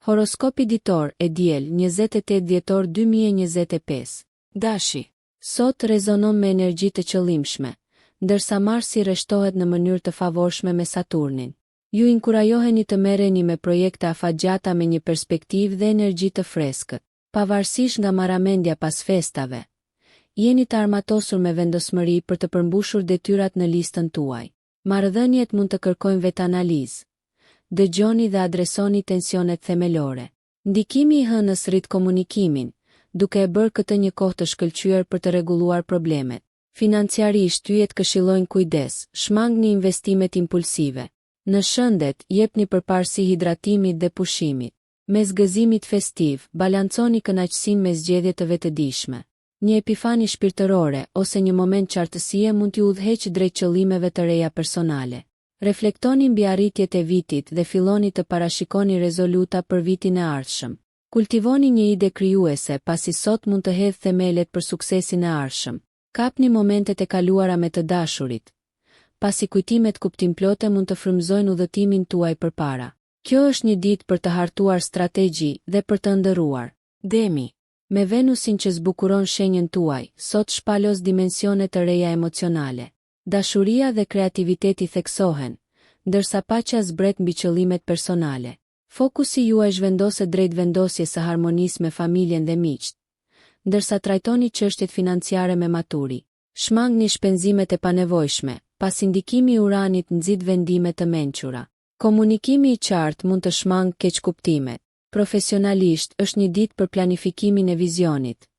Horoskopi ditor e diel 28 dhjetor 2025. Dashi. Sot rezonon me energji të qëllimshme, ndërsa Marsi rreshtohet në mënyrë të favorshme me Saturnin. Ju inkurajoheni të merreni me projekte afatgjata me një perspektivë dhe energji të freskët. Pavarësisht nga marramendja pas festave, jeni të armatosur me vendosmëri për të përmbushur detyrat në listën tuaj. Marrëdhëniet mund të kërkojnë vetanalizë. Dëgjoni dhe adresoni tensionet themelore. Ndikimi i hënës rrit komunikimin, duke e bërë këtë një kohë të shkëlqyer për të rregulluar problemet. Financiarisht yjet këshillojnë kujdes, shmangni investimet impulsive. Në shëndet, jepni përparësi hidratimit dhe pushimit. Mes gëzimit festiv, balanconi kënaqësinë me zgjedhje të vetëdijshme. Një epifani shpirtërore ose një moment qartësie mund t'ju udhëheqë drejt qëllimeve të reja personale. Reflektoni mbi arritjet e vitit dhe filloni të parashikoni rezoluta për vitin e ardhshëm. Kultivoni një ide krijuese pasi sot mund të hedhë themelet për suksesin e ardhshëm. Kapni momentet e kaluara me të dashurit, pasi kujtimet kuptimplote mund të frymëzojnë udhëtimin tuaj përpara. Kjo është një ditë për të hartuar strategji dhe për të ndëruar. Demi. Me Venusin që zbukuron shenjën tuaj, sot shpalos dimensione të reja emocionale. Dashuria dhe kreativiteti theksohen, ndërsa paqja zbret mbi qëllimet personale. Fokusi juaj zhvendoset drejt vendosjes së harmonisë me familjen dhe miqt, ndërsa trajtoni çështjet financiare me maturi. Shmangni shpenzimet e panevojshme, pasi ndikimi i Uranit nxit vendime të mençura. Komunikimi i qartë mund të shmangë keqkuptimet. Profesionalisht është një ditë për planifikimin e vizionit.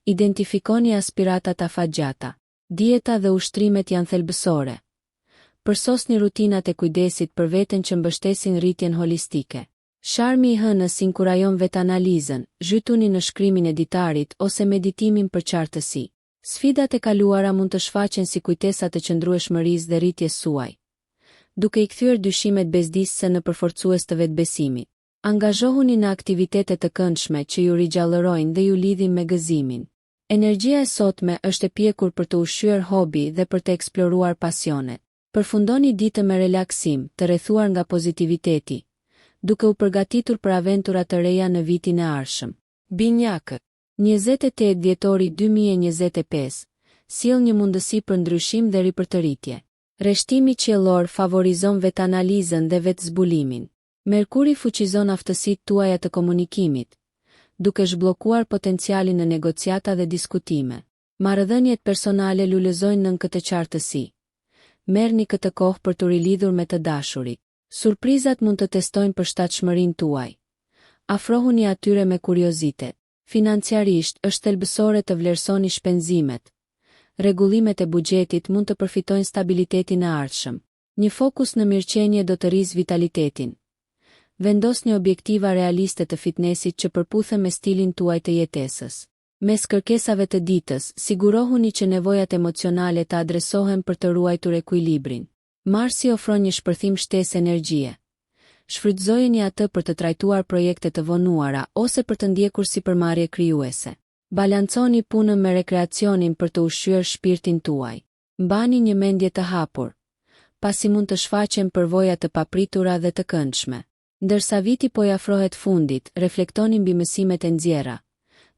Identifikoni aspiratat afatgjata. Dieta dhe ushtrimet janë thelbësore. Përsosni rutinat e kujdesit për veten që mbështesin rritjen holistike. Sharmi i hënës inkurajon vetanalizën, zhytuni në shkrimin e ditarit ose meditimin për qartësi. Sfidat e kaluara mund të shfaqen si kujtesa të qëndrueshmërisë dhe rritjes suaj, duke i kthyer dyshimet bezdisëse në përforcues të vetbesimit. Angazhohuni në aktivitete të këndshme që ju rigjallërojnë dhe ju lidhin me gëzimin. Energjia e sotme është e pjekur për të ushqyer hobi dhe për të eksploruar pasionet. Përfundoni ditën me relaksim, të rrethuar nga pozitiviteti, duke u përgatitur për aventura të reja në vitin e ardhshëm. Binjakët. 28 dhjetori 2025, sjell një mundësi për ndryshim dhe ripërtëritje. Rreshtimi qiellor favorizon vetanalizën dhe vetëzbulimin. Merkuri fuqizon aftësitë tuaja të komunikimit, duke zhbllokuar potencialin në negociata dhe diskutime. Marrëdhëniet personale lulëzojnë nën këtë qartësi. Merrni këtë kohë për të rilidhur me të dashurit. Surprizat mund të testojnë përshtatshmërinë tuaj. Afrohuni atyre me kuriozitet. Financiarisht është thelbësore të vlerësoni shpenzimet. Rregullimet e buxhetit mund të përfitojnë stabilitetin e ardhshëm. Një fokus në mirëqenie do të rrisë vitalitetin. Vendosni objektiva realiste të fitnessit që përputhen me stilin tuaj të jetesës. Mes kërkesave të ditës, sigurohuni që nevojat emocionale të adresohen për të ruajtur ekuilibrin. Marsi ofron një shpërthim shtesë energjie. Shfrytëzojeni atë për të trajtuar projekte të vonuara ose për të ndjekur sipërmarrje krijuese. Balanconi punën me rekreacionin për të ushqyer shpirtin tuaj. Mbani një mendje të hapur, pasi mund të shfaqen përvoja të papritura dhe të këndshme. Ndërsa viti po i afrohet fundit, reflektoni mbi mësimet e nxjerra,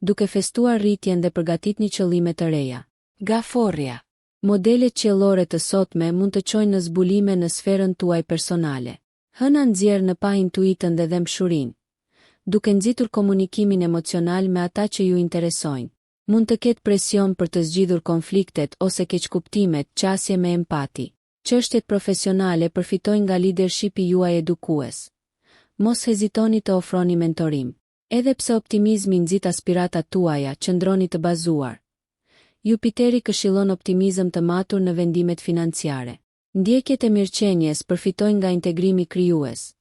duke festuar rritjen dhe përgatitni qëllime të reja. Gaforria. Modelet qiellore të sotme mund të çojnë në zbulime në sferën tuaj personale. Hëna nxjerr në pa intuitën dhe dëmshurinë, duke nxitur komunikimin emocional me ata që ju interesojnë. Mund të ketë presion për të zgjidhur konfliktet ose keqkuptimet, qasje me empati. Çështjet profesionale përfitojnë nga leadershipi juaj edukues. Mos hezitoni të ofroni mentorim. Edhe pse optimizmi nxit aspiratat tuaja, qëndroni të bazuar. Jupiteri këshillon optimizëm të matur në vendimet financiare. Ndjekjet e mirëqenies përfitojnë nga integrimi krijues.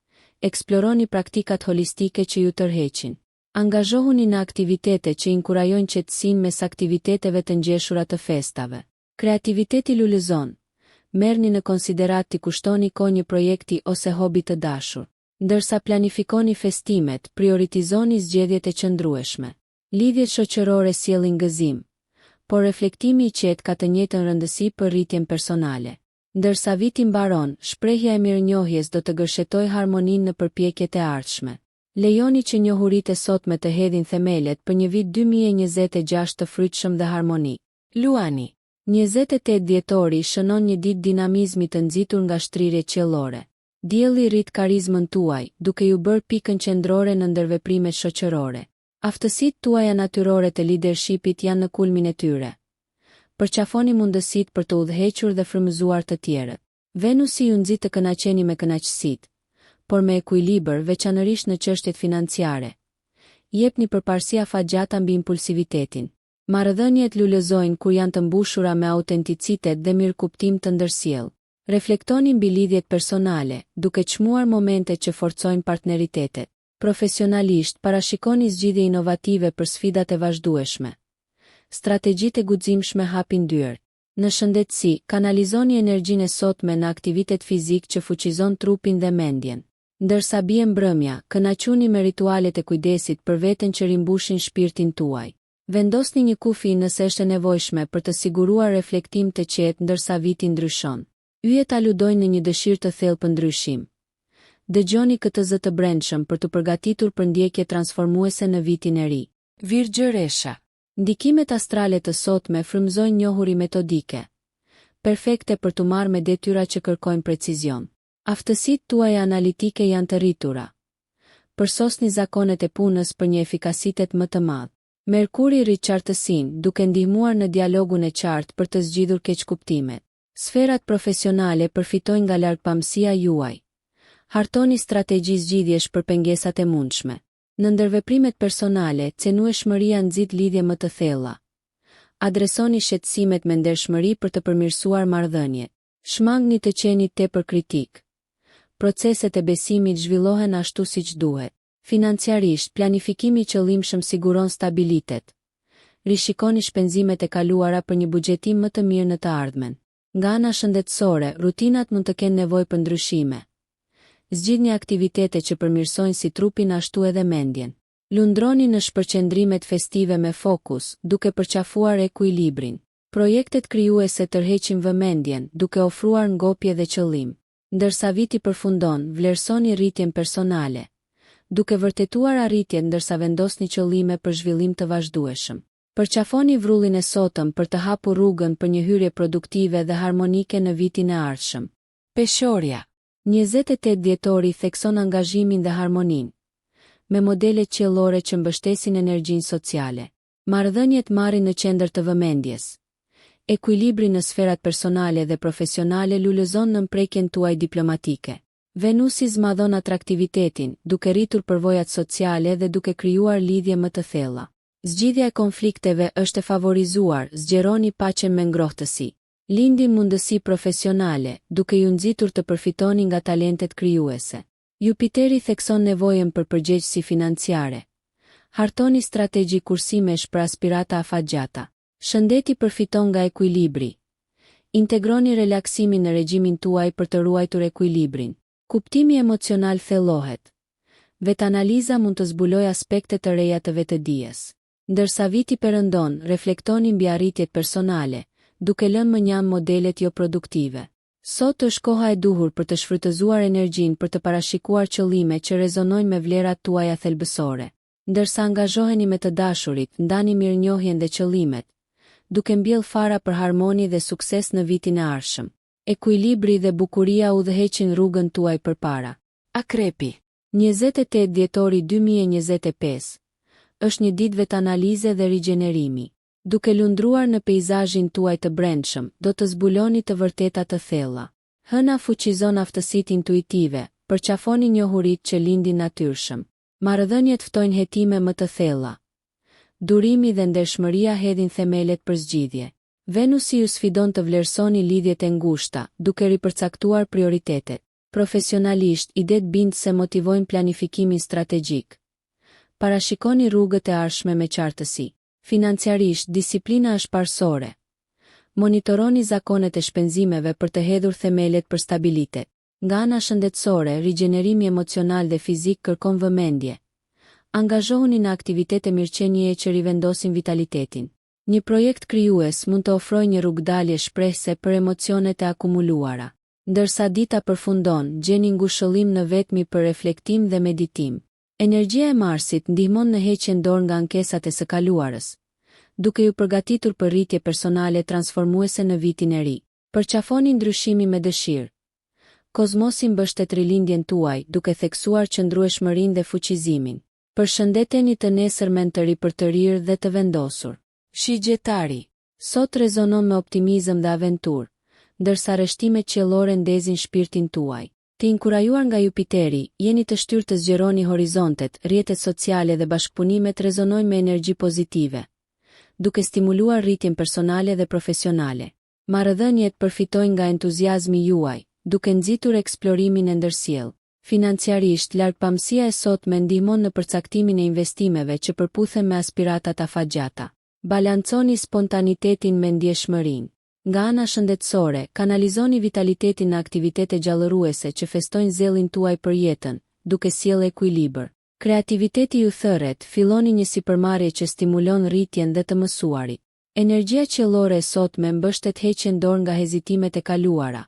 Eksploroni praktikat holistike që ju tërheqin. Angazhohuni në aktivitete që inkurajojnë qetësinë mes aktiviteteve të ngjeshura të festave. Kreativiteti lulëzon. Merrni në konsiderat të kushtoni kohë një projekti ose hobi të dashur. Ndërsa planifikoni festimet, prioritizoni zgjedhjet e qëndrueshme. Lidhjet shoqërore sjellin gëzim, por reflektimi i qetë ka të njëjtën rëndësi për rritjen personale. Ndërsa viti mbaron, shprehja e mirënjohjes do të gërshetoj harmoninë në përpjekjet e ardhshme. Lejoni që njohuritë e sotme të hedhin themelet për një vit 2026 të frytshëm dhe harmonik. Luani. 28 dhjetori shënon një ditë dinamizmi të nxitur nga shtrirjet qiellore. Dielli rrit karizmën tuaj, duke ju bërë pikën qendrore në ndërveprimet shoqërore. Aftësitë tuaja natyrore të leadershipit janë në kulmin e tyre. Përqafoni mundësitë për të udhëhequr dhe frymëzuar të tjerët. Venusi ju nxit të kënaqeni me kënaqësitë, por me ekuilibër, veçanërisht në çështjet financiare. Jepni përparësi afatgjata mbi impulsivitetin. Marrëdhëniet lulëzojnë kur janë të mbushura me autenticitet dhe mirëkuptim të ndërsjellë. Reflektoni mbi lidhjet personale, duke çmuar momente që forcojnë partneritetet. Profesionalisht, parashikoni zgjidhje inovative për sfidat e vazhdueshme. Strategjitë e guximshme hapin dyert. Në shëndetësi, kanalizoni energjinë e sotme në aktivitet fizik që fuqizon trupin dhe mendjen. Ndërsa bie mbrëmja, kënaquni me ritualet e kujdesit për veten që rimbushin shpirtin tuaj. Vendosni një kufi nëse është e nevojshme për të siguruar reflektim të qetë ndërsa viti ndryshon. Yjet aludojnë në një dëshirë të thellë për ndryshim. Dëgjoni këtë zë të brendshëm për të përgatitur për ndjekje transformuese në vitin e ri. Virgjëresha. Ndikimet astrale të sotme frymëzojnë njohuri metodike, perfekte për të marrë me detyra që kërkojnë precizion. Aftësitë tuaja analitike janë të rritura. Përsosni zakonet e punës për një efikasitet më të madh. Merkuri rrit qartësinë, duke ndihmuar në dialogun e qartë për të zgjidhur keqkuptimet. Sferat profesionale përfitojnë nga largpamësia juaj. Hartoni strategji zgjidhjesh për pengesat e mundshme. Në ndërveprimet personale, cenueshmëria nxit lidhje më të thella. Adresoni shqetësimet me ndershmëri për të përmirësuar marrëdhëniet. Shmangni të qeni tepër kritik. Proceset e besimit zhvillohen ashtu siç duhet. Financiarisht, planifikimi i qëllimshëm siguron stabilitet. Rishikoni shpenzimet e kaluara për një buxhetim më të mirë në të ardhmen. Nga ana shëndetësore, rutinat mund të kenë nevojë për ndryshime. Zgjidhni aktivitete që përmirësojnë si trupin ashtu edhe mendjen. Lundroni në shpërqendrimet festive me fokus, duke përqafuar ekuilibrin. Projektet krijuese tërheqin vëmendjen, duke ofruar ngopje dhe qëllim. Ndërsa viti përfundon, vlerësoni rritjen personale, duke vërtetuar arritjen ndërsa vendosni qëllime për zhvillim të vazhdueshëm. Përqafoni vrullin e sotëm për të hapur rrugën për një hyrje produktive dhe harmonike në vitin e ardhshëm. Peshorja. 28 dhjetori thekson angazhimin dhe harmoninë, me modele qiellore që mbështesin energjinë sociale. Marrëdhëniet marrin në qendër të vëmendjes. Ekuilibri në sferat personale dhe profesionale lulëzon në mprekjen tuaj diplomatike. Venusi zmadhon atraktivitetin, duke rritur përvojat sociale dhe duke krijuar lidhje më të thella. Zgjidhja e konflikteve është e favorizuar, zgjeroni paqen me ngrohtësi. Lindin mundësi profesionale, duke ju nxitur të përfitoni nga talentet krijuese. Jupiteri thekson nevojën për përgjegjësi financiare. Hartoni strategji kursimesh për aspirata afatgjata. Shëndeti përfiton nga ekuilibri. Integroni relaksimin në regjimin tuaj për të ruajtur ekuilibrin. Kuptimi emocional thellohet. Vetanaliza mund të zbulojë aspekte të reja të vetëdijes. Ndërsa viti perëndon, reflektoni mbi arritjet personale, duke lënë mënjam modelet jo produktive. Sot është koha e duhur për të shfrytëzuar energjinë për të parashikuar qëllime që rezonojnë me vlerat tuaja thelbësore. Ndërsa angazhoheni me të dashurit, ndani mirënjohjen dhe qëllimet, duke mbjellë fara për harmoni dhe sukses në vitin e ardhshëm. Ekuilibri dhe bukuria udhëheqin rrugën tuaj përpara. Akrepi. 28 dhjetori 2025 është një ditë vetanalize dhe rigjenerimi. Duke lundruar në peizazhin tuaj të brendshëm, do të zbuloni të vërteta të thella. Hëna fuqizon aftësitë intuitive, përqafoni njohuritë që lindin natyrshëm. Marrëdhëniet ftojnë hetime më të thella. Durimi dhe ndershmëria hedhin themelet për zgjidhje. Venusi ju sfidon të vlerësoni lidhjet e ngushta, duke ripërcaktuar prioritetet. Profesionalisht, idet bindëse motivojnë planifikimin strategjik. Parashikoni rrugët e ardhshme me qartësi. Financiarisht, disiplina është parësore. Monitoroni zakonet e shpenzimeve për të hedhur themelet për stabilitet. Nga ana shëndetësore, rigjenerimi emocional dhe fizik kërkon vëmendje. Angazhohuni në aktivitete mirëqenie që rivendosin vitalitetin. Një projekt krijues mund të ofrojë një rrugdalje shprehse për emocionet e akumuluara. Ndërsa dita përfundon, gjeni ngushëllim në vetmi për reflektim dhe meditim. Energjia e Marsit ndihmon në heqjen dorë nga ankesat e së kaluarës, duke ju përgatitur për rritje personale transformuese në vitin e ri. Përqafoni ndryshimi me dëshirë. Kozmosi mbështet rilindjen tuaj, duke theksuar qëndrueshmërinë dhe fuqizimin. Përshëndeteni të nesërmen të ri për të rirë dhe të vendosur. Shigjetari. Sot rezonon me optimizëm dhe aventurë, ndërsa rreshtimet qiellore ndezin shpirtin tuaj. Të inkurajuar nga Jupiteri, jeni të shtyrë të zgjeroni horizontet, rrjetet sociale dhe bashkëpunimet rezonojnë me energji pozitive, duke stimuluar rritjen personale dhe profesionale. Marrëdhëniet përfitojnë nga entuziazmi juaj, duke nxitur eksplorimin e ndërsjellë. Financiarisht, largpamësia e sotme ndihmon në përcaktimin e investimeve që përputhen me aspiratat afatgjata. Balanconi spontanitetin me ndjeshmërinë. Nga ana shëndetësore, kanalizoni vitalitetin në aktivitete gjallëruese që festojnë zellin tuaj për jetën, duke sjellë ekuilibër. Kreativiteti ju thërret, filloni një sipërmarrje që stimulon rritjen dhe të mësuarit. Energjia qiellore e sotme mbështet heqjen dorë nga hezitimet e kaluara,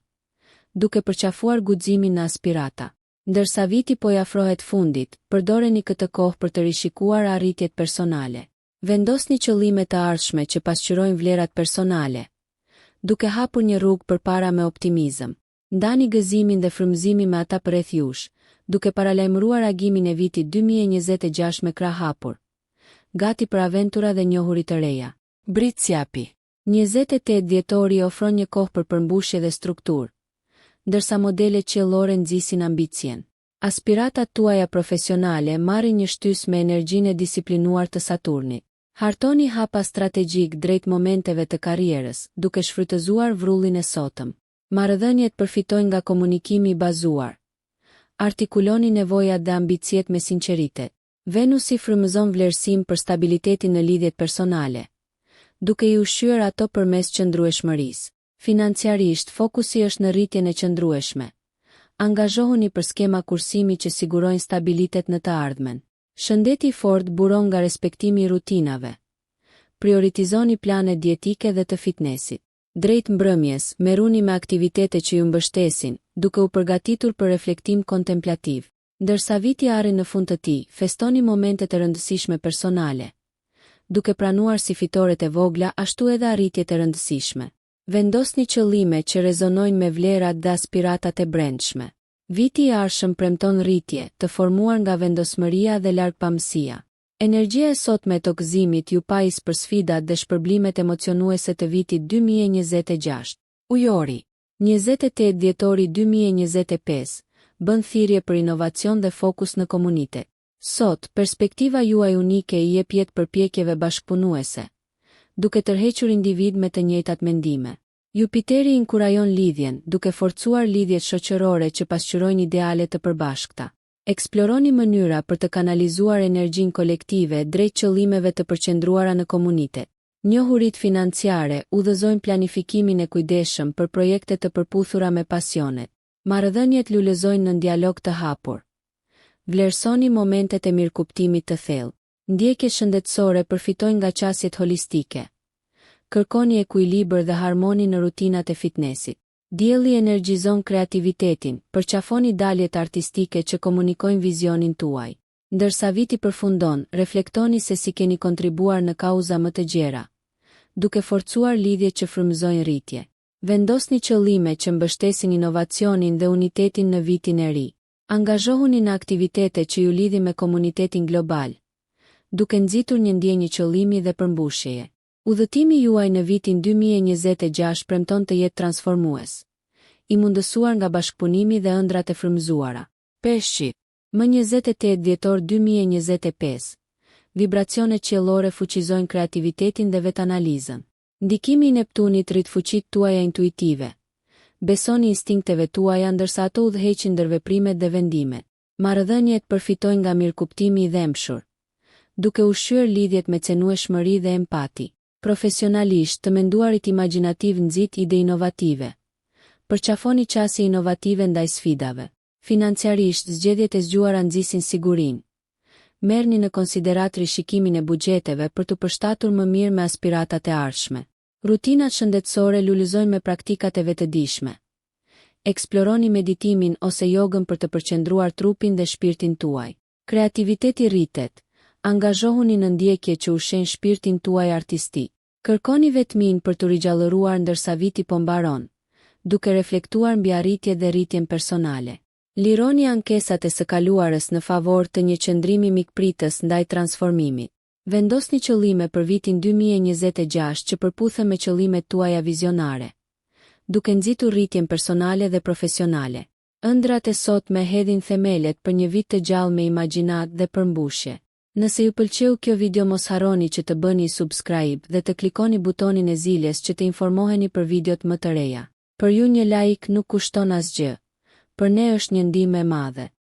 duke përqafuar guximin në aspirata. Ndërsa viti po i afrohet fundit, përdoreni këtë kohë për të rishikuar arritjet personale. Vendosni qëllime të ardhshme që pasqyrojnë vlerat personale, duke hapur një rrugë përpara me optimizëm. Ndani gëzimin dhe frymëzimin me ata përreth jush, duke paralajmëruar agimin e vitit 2026 me krah hapur. Gati për aventura dhe njohuri të reja. Britsjapi. 28 dhjetori ofron një kohë për përmbushje dhe strukturë, ndërsa modelet qiellore nxisin ambicien. Aspiratat tuaja profesionale marrin një shtys me energjinë e disiplinuar të Saturnit. Hartoni hapa strategjik drejt momenteve të karrierës, duke shfrytëzuar vrrullin e sotëm. Marrëdhëniet përfitojnë nga komunikimi i bazuar. Artikuloni nevojat dhe ambiciet me sinqeritet. Venusi frymëzon vlerësim për stabilitetin në lidhjet personale, duke i ushqyer ato përmes qëndrueshmërisë. Financiarisht, fokusi është në rritjen e qëndrueshme. Angazhohuni për skema kursimi që sigurojnë stabilitet në të ardhmen. Shëndeti i fortë buron nga respektimi i rutinave. Prioritizoni planet dietike dhe të fitnessit. Drejt mbrëmjes, merruni me aktivitete që ju mbështesin, duke u përgatitur për reflektim kontemplativ. Ndërsa viti arrin në fund të tij, festoni momentet e rëndësishme personale, duke pranuar si fitoret e vogla ashtu edhe arritjet e rëndësishme. Vendosni qëllime që rezonojnë me vlerat dhe aspiratat e brendshme. Viti i ardhshëm premton rritje, të formuar nga vendosmëria dhe largpamësia. Energjia e sotme të gëzimit ju pajis për sfidat dhe shpërblimet emocionuese të vitit 2026. Ujori. 28 dhjetori 2025 bën thirrje për inovacion dhe fokus në komunitet. Sot, perspektiva juaj unike i jep jetë përpjekjeve bashkëpunuese, duke tërhequr individ me të njëjtat mendime. Jupiteri inkurajon lidhjen, duke forcuar lidhjet shoqërore që pasqyrojnë ideale të përbashkëta. Eksploroni mënyra për të kanalizuar energjinë kolektive drejt qëllimeve të përqendruara në komunitet. Njohuritë financiare udhëzojnë planifikimin e kujdesshëm për projekte të përputhura me pasionet. Marrëdhëniet lulëzojnë në dialog të hapur. Vlerësoni momentet e mirëkuptimit të thellë. Ndjekjet shëndetësore përfitojnë nga qasjet holistike. Kërkoni ekuilibër dhe harmoni në rutinat e fitnessit. Dielli energjizon kreativitetin, përqafoni daljet artistike që komunikojnë vizionin tuaj. Ndërsa viti përfundon, reflektoni se si keni kontribuar në kauza më të gjera, duke forcuar lidhje që frymëzojnë rritje. Vendosni qëllime që mbështesin inovacionin dhe unitetin në vitin e ri. Angazhohuni në aktivitete që ju lidhin me komunitetin global, duke nxitur një ndjenjë qëllimi dhe përmbushjeje. Udhëtimi juaj në vitin 2026 premton të jetë transformues, i mundësuar nga bashkëpunimi dhe ëndrat e frymëzuara. Peshqi. Më 28 dhjetor 2025. Vibracionet qiellore fuqizojnë kreativitetin dhe vetanalizën. Ndikimi i Neptunit rrit fuqitë tuaja intuitive. Besoni instinkteve tuaja ndërsa ato udhëheqin ndërveprimet dhe vendimet. Marrëdhëniet përfitojnë nga mirëkuptimi i dhëmshur, duke ushqyer lidhjet me cenueshmëri dhe empati. Profesionalisht, të menduarit imagjinativ nxit ide inovative. Përqafoni qasje inovative ndaj sfidave. Financiarisht, zgjedhjet e zgjuara nxisin sigurinë. Merrni në konsiderat rishikimin e buxheteve për të përshtatur më mirë me aspiratat e ardhshme. Rutinat shëndetësore lulëzojnë me praktikat e vetëdijshme. Eksploroni meditimin ose jogën për të përqendruar trupin dhe shpirtin tuaj. Kreativiteti rritet. Angazhohuni në ndjekje që ushqen shpirtin tuaj artistik. Kërkoni vetmin për të rigjallëruar ndërsa viti po mbaron, duke reflektuar mbi arritje dhe rritjen personale. Lironi ankesat e së kaluarës në favor të një qëndrimi mikpritës ndaj transformimit. Vendosni qëllime për vitin 2026 që përputhen me qëllimet tuaja vizionare, duke nxitur rritjen personale dhe profesionale. Ëndrat e sotme hedhin themelet për një vit të gjallë me imagjinat dhe përmbushje. Nëse ju pëlqeu kjo video mos harroni që të bëni subscribe dhe të klikoni butonin e ziljes që të informoheni për videot më të reja. Për ju një like nuk kushton asgjë. Për ne është një ndihmë e madhe.